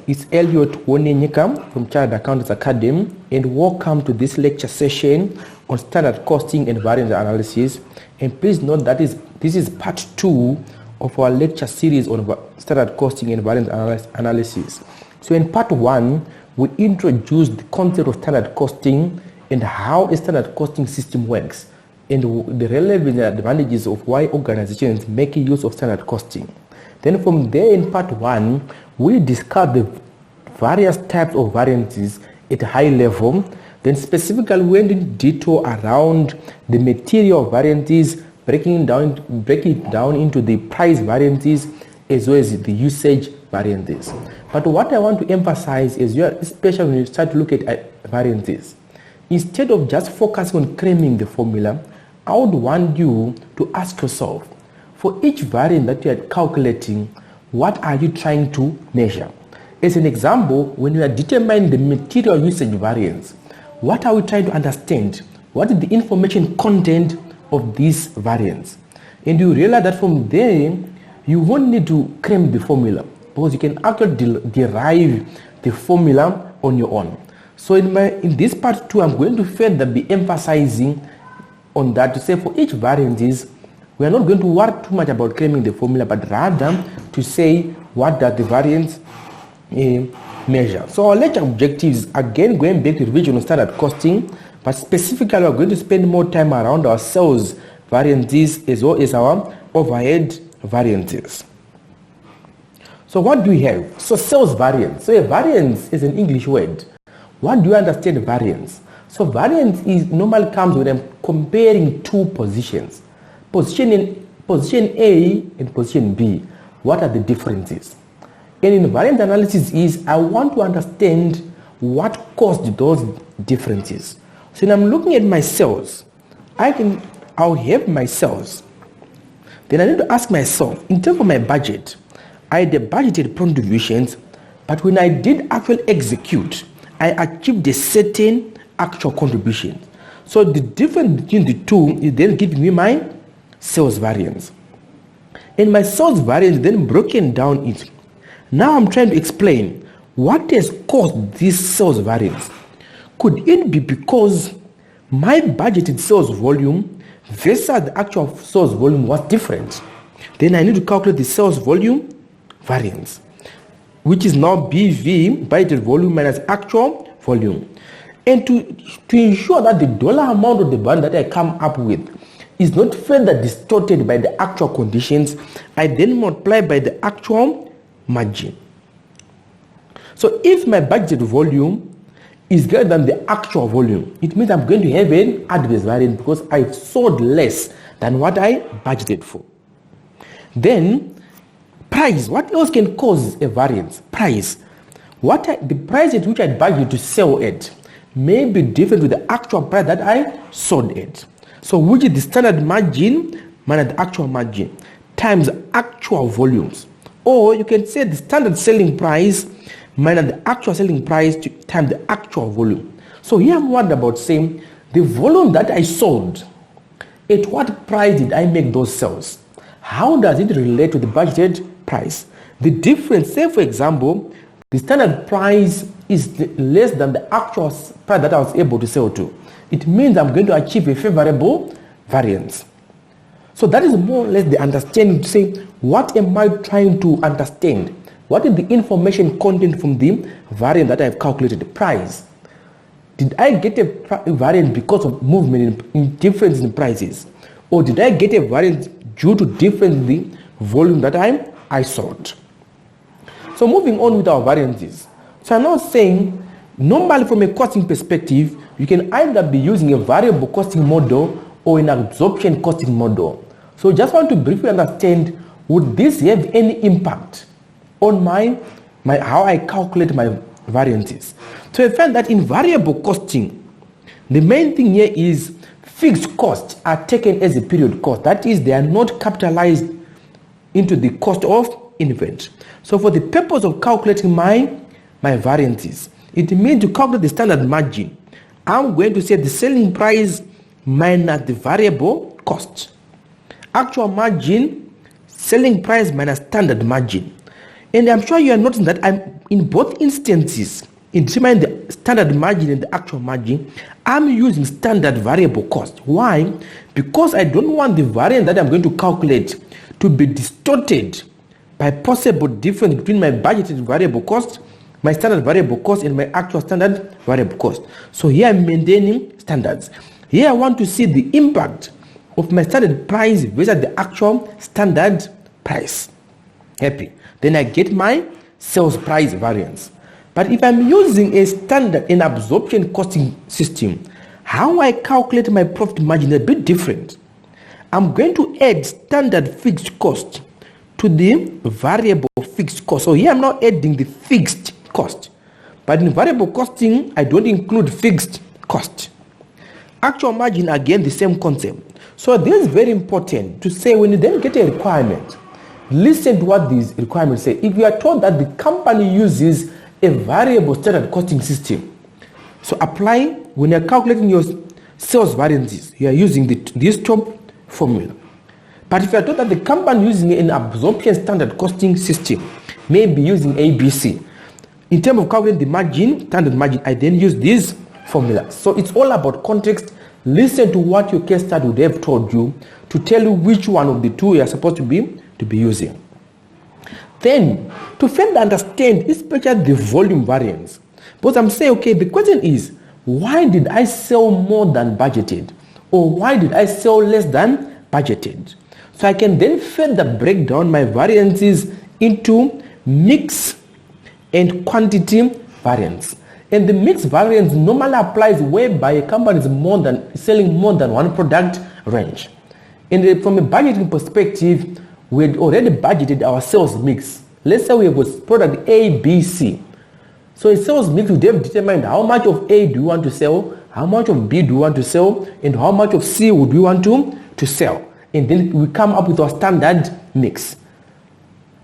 It's Elliot Wonenyika from Chartered Accountants Academy, and welcome to this lecture session on standard costing and variance analysis. And please note that this is part 2 of our lecture series on standard costing and variance analysis. So in part 1, we introduced the concept of standard costing and how a standard costing system works, and the relevant advantages of why organizations make use of standard costing. Then from there, in part 1, we discussed the various types of variances at a high level. Then specifically went in detail around the material variances, breaking it down into the price variances as well as the usage variances. But what I want to emphasize is, especially when you start to look at variances, instead of just focusing on claiming the formula, I would want you to ask yourself, for each variance that you are calculating, what are you trying to measure? As an example, when you are determining the material usage variance, what are we trying to understand? What is the information content of this variance? And you realize that from there, you won't need to claim the formula, because you can actually derive the formula on your own. So in this part 2, I'm going to further be emphasizing on that, to say for each variances, we are not going to worry too much about claiming the formula, but rather to say what does the variance measure. So our lecture objectives, again going back to revision of standard costing, but specifically we're going to spend more time around our sales variances as well as our overhead variances. So what do we have? So sales variance. So a variance is an English word. What do you understand variance? So variance normally comes when I'm comparing two positions. Position A and position B. What are the differences? And in variance analysis is, I want to understand what caused those differences. So when I'm looking at my sales, I'll have my sales. Then I need to ask myself, in terms of my budget, I had budgeted contributions, but when I did actually execute, I achieved a certain actual contribution. So the difference between the two is then giving me my sales variance. And my sales variance then broken down into, now I'm trying to explain what has caused this sales variance. Could it be because my budgeted sales volume versus the actual sales volume was different? Then I need to calculate the sales volume variance, which is now BV, budgeted volume minus actual volume. And to ensure that the dollar amount of the bond that I come up with is not further distorted by the actual conditions, I then multiply by the actual margin. So if my budgeted volume is greater than the actual volume, it means I'm going to have an adverse variance because I sold less than what I budgeted for. Then price. What else can cause a variance? Price. The price at which I budgeted to sell at may be different with the actual price that I sold at. So which is the standard margin minus the actual margin times actual volumes. Or you can say the standard selling price minus the actual selling price times the actual volume. So here I'm worried about saying the volume that I sold, at what price did I make those sales? How does it relate to the budgeted price? The difference, say for example, the standard price is less than the actual price that I was able to sell to. It means I'm going to achieve a favorable variance. So that is more or less the understanding, to say, what am I trying to understand? What is the information content from the variance that I've calculated, the price? Did I get a variance because of movement in difference in prices? Or did I get a variance due to difference in the volume that I sold? So moving on with our variances. So I'm now saying, normally from a costing perspective, you can either be using a variable costing model or an absorption costing model. So just want to briefly understand, would this have any impact on how I calculate my variances? So I find that in variable costing, the main thing here is fixed costs are taken as a period cost. That is, they are not capitalized into the cost of inventory. So for the purpose of calculating my variances, it means to calculate the standard margin, I'm going to say the selling price minus the variable cost. Actual margin, selling price minus standard margin. And I'm sure you are noticing that I'm in both instances, in determining the standard margin and the actual margin, I'm using standard variable cost. Why? Because I don't want the variance that I'm going to calculate to be distorted by possible difference between my budgeted variable cost, my standard variable cost, and my actual standard variable cost. So here I'm maintaining standards. Here I want to see the impact of my standard price versus the actual standard price. Happy. Then I get my sales price variance. But if I'm using a standard and absorption costing system, how I calculate my profit margin is a bit different. I'm going to add standard fixed cost to the variable fixed cost. So here I'm not adding the fixed cost. But in variable costing, I don't include fixed cost. Actual margin, again, the same concept. So this is very important to say when you then get a requirement, listen to what these requirements say. If you are told that the company uses a variable standard costing system, so apply when you're calculating your sales variances, you are using this top formula. But if you are told that the company using an absorption standard costing system, maybe using ABC, in terms of calculating the margin, standard margin, I then use this formula. So it's all about context. Listen to what your case study would have told you to tell you which one of the two you are supposed to be using. Then, to further understand, especially the volume variance, because I'm saying, okay, the question is, why did I sell more than budgeted? Or why did I sell less than budgeted? So I can then further break down my variances into mix and quantity variance. And the mix variance normally applies whereby a company is selling more than one product range. And from a budgeting perspective, we had already budgeted our sales mix. Let's say we have product A, B, C. So a sales mix would have determined how much of A do you want to sell, how much of B do you want to sell, and how much of C would we want to sell. And then we come up with our standard mix.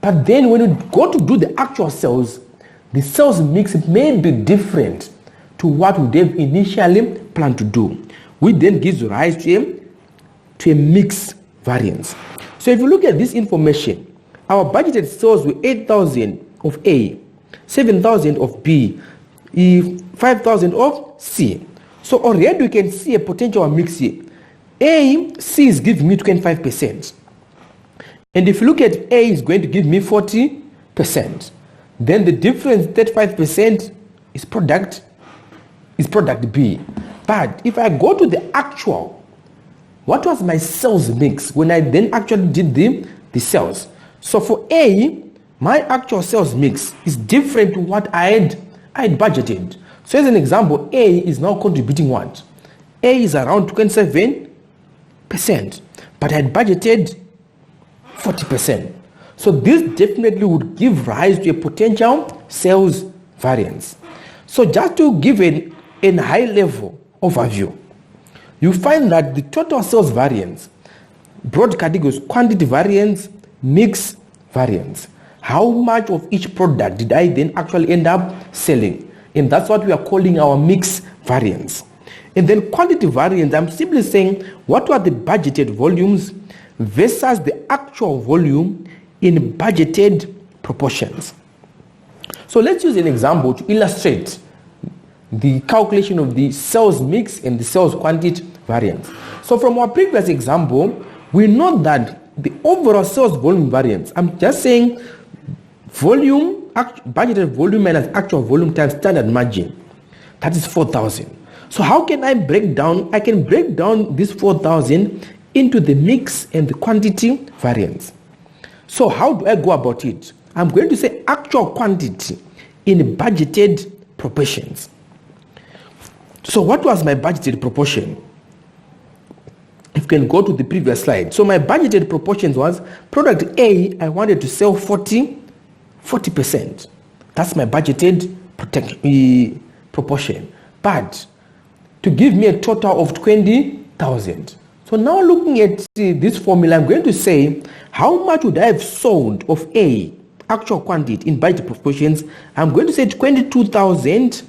But then when we go to do the actual sales, the sales mix may be different to what we have initially planned to do, which then gives rise to a mix variance. So if you look at this information, our budgeted sales were 8,000 of A, 7,000 of B, 5,000 of C. So already we can see a potential mix here. C is giving me 25%. And if you look at A is going to give me 40%. Then the difference, 35%, is product B. But if I go to the actual, what was my sales mix when I then actually did the sales? So for A, my actual sales mix is different to what I had budgeted. So as an example, A is now contributing what? A is around 27%, but I had budgeted 40%. So this definitely would give rise to a potential sales variance. So just to give a high level overview, you find that the total sales variance, broad categories, quantity variance, mix variance. How much of each product did I then actually end up selling? And that's what we are calling our mix variance. And then quantity variance, I'm simply saying what were the budgeted volumes versus the actual volume in budgeted proportions. So let's use an example to illustrate the calculation of the sales mix and the sales quantity variance. So from our previous example, we know that the overall sales volume variance, I'm just saying volume, budgeted volume minus actual volume times standard margin, that is 4,000. So how can I break down? I can break down this 4,000 into the mix and the quantity variance. So how do I go about it? I'm going to say actual quantity in budgeted proportions. So what was my budgeted proportion? If you can go to the previous slide. So my budgeted proportions was product A, I wanted to sell 40%. That's my budgeted proportion. But to give me a total of 20,000. So now looking at this formula, I'm going to say, how much would I have sold of A, actual quantity in budget proportions? I'm going to say 22,000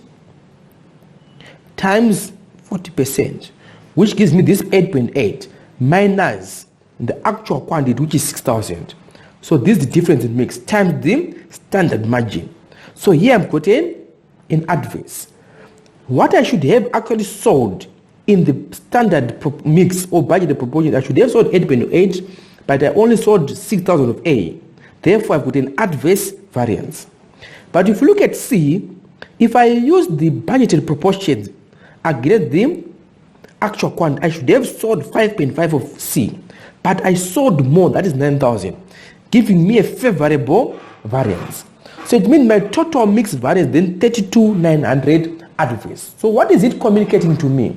times 40%, which gives me this 8.8 minus the actual quantity, which is 6,000. So this is the difference in mix times the standard margin. So here I'm quoting an adverse. What I should have actually sold in the standard mix or budgeted proportion, I should have sold 8.8, but I only sold 6,000 of A. Therefore, I put an adverse variance. But if you look at C, if I use the budgeted proportions against the actual quantity, I should have sold 5.5 of C, but I sold more, that is 9,000, giving me a favorable variance. So it means my total mix variance then 32,900 adverse. So what is it communicating to me?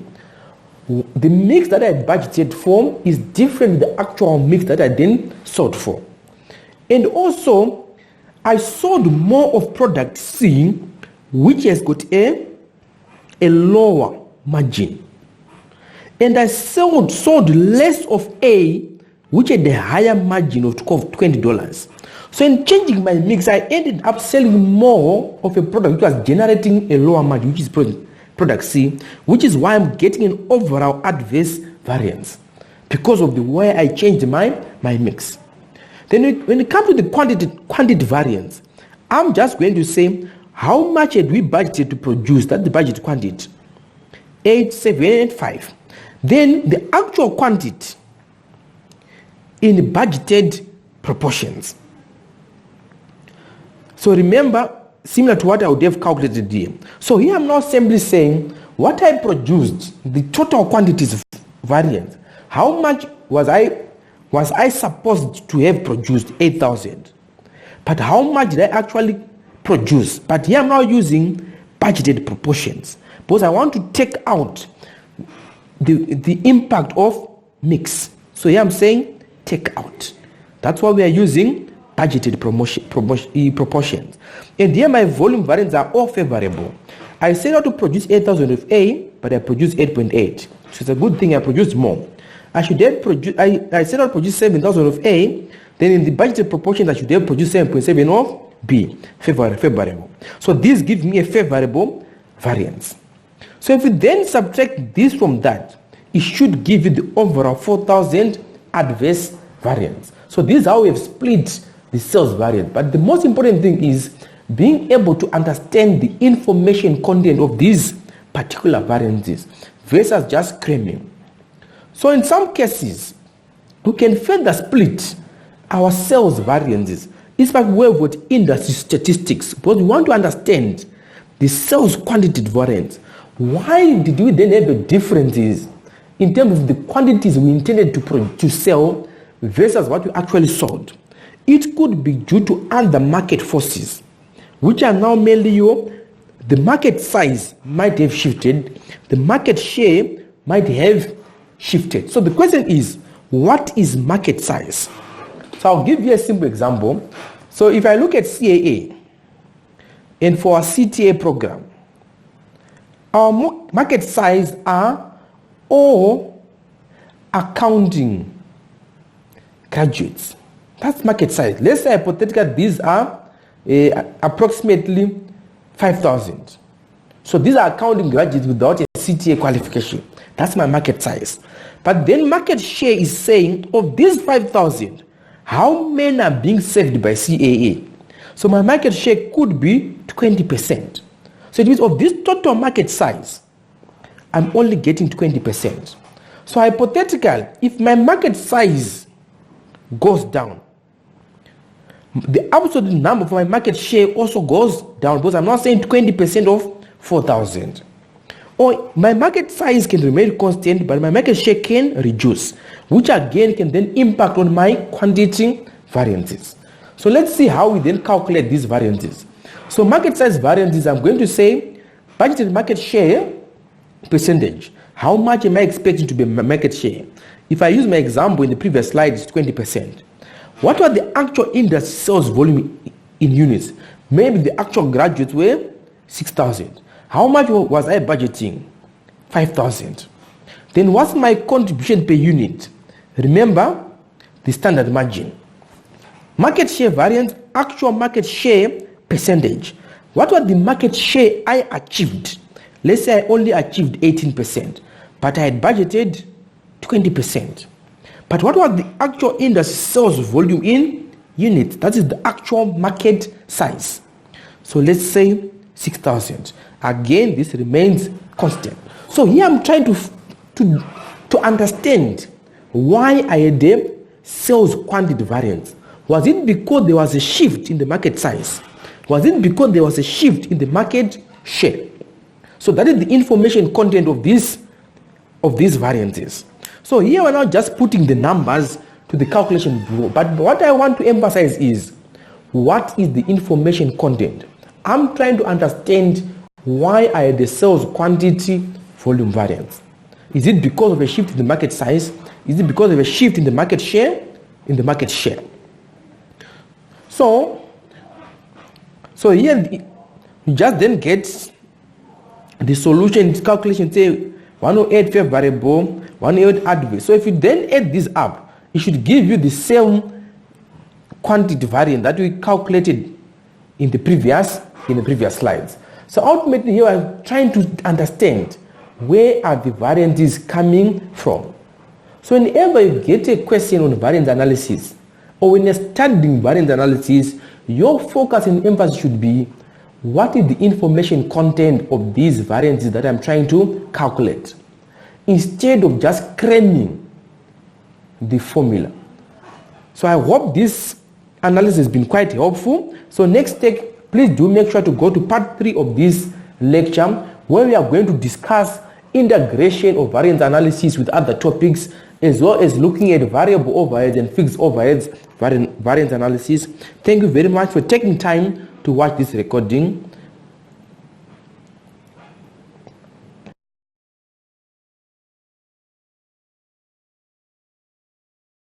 The mix that I budgeted for is different than the actual mix that I then sold for. And also, I sold more of product C, which has got a lower margin. And I sold less of A, which had a higher margin of $20. So in changing my mix, I ended up selling more of a product which was generating a lower margin, which is product C, which is why I'm getting an overall adverse variance because of the way I changed my mix. Then when it comes to the quantity variance, I'm just going to say how much had we budgeted to produce, that's the budget quantity, 8, 7, and 5. Then the actual quantity in the budgeted proportions. So remember, similar to what I would have calculated here. So here I'm not simply saying what I produced, the total quantities of variance, how much was I supposed to have produced 8,000, but how much did I actually produce? But here I'm now using budgeted proportions because I want to take out the impact of mix. So here I'm saying take out. That's why we are using budgeted proportions. And here my volume variance are all favorable. I set out to produce 8,000 of A, but I produced 8.8. So it's a good thing I produced more. I should have produced, I set out to produce 7,000 of A, then in the budgeted proportions I should have produced 7.7 of B. Favorable. So this gives me a favorable variance. So if we then subtract this from that, it should give you the overall 4,000 adverse variance. So this is how we have split the sales variance. But the most important thing is being able to understand the information content of these particular variances versus just cramming. So in some cases, we can further split our sales variances. It's like we have got industry statistics, but we want to understand the sales quantity variance. Why did we then have a differences in terms of the quantities we intended to sell versus what we actually sold? It could be due to other market forces, which are now mainly the market size might have shifted, the market share might have shifted. So the question is, what is market size? So I'll give you a simple example. So if I look at CAA, and for our CTA program, our market size are all accounting graduates. That's market size. Let's say hypothetically these are approximately 5,000. So these are accounting graduates without a CTA qualification. That's my market size. But then market share is saying of these 5,000, how many are being served by CAA? So my market share could be 20%. So it means of this total market size, I'm only getting 20%. So hypothetically, if my market size goes down, the absolute number of my market share also goes down because I'm not saying 20% of 4,000. Or my market size can remain constant, but my market share can reduce, which again can then impact on my quantity variances. So let's see how we then calculate these variances. So market size variances, I'm going to say budgeted market share percentage. How much am I expecting to be my market share? If I use my example in the previous slide, it's 20%. What was the actual industry sales volume in units? Maybe the actual graduates were 6,000. How much was I budgeting? 5,000. Then what's my contribution per unit? Remember the standard margin. Market share variance, actual market share percentage. What was the market share I achieved? Let's say I only achieved 18%, but I had budgeted 20%. But what was the actual industry sales volume in units. That is the actual market size. So let's say 6,000. Again, this remains constant. So here I'm trying to understand why I had a sales quantity variance. Was it because there was a shift in the market size? Was it because there was a shift in the market share? So that is the information content of these variances. So here we're now just putting the numbers to the calculation below. But what I want to emphasize is, what is the information content? I'm trying to understand why I had the sales quantity volume variance. Is it because of a shift in the market size? Is it because of a shift in the market share? So here you just then get the solution calculation. Say 108 fair variable, 108 adverse. So if you then add this up, it should give you the same quantity variance that we calculated in the previous slides. So ultimately here I'm trying to understand where are the variances coming from. So whenever you get a question on variance analysis, or when you're studying variance analysis, your focus and emphasis should be, what is the information content of these variances that I'm trying to calculate, instead of just cramming the formula. So I hope this analysis has been quite helpful. So next take, please do make sure to go to part 3 of this lecture, where we are going to discuss integration of variance analysis with other topics, as well as looking at variable overheads and fixed overheads variance analysis. Thank you very much for taking time to watch this recording.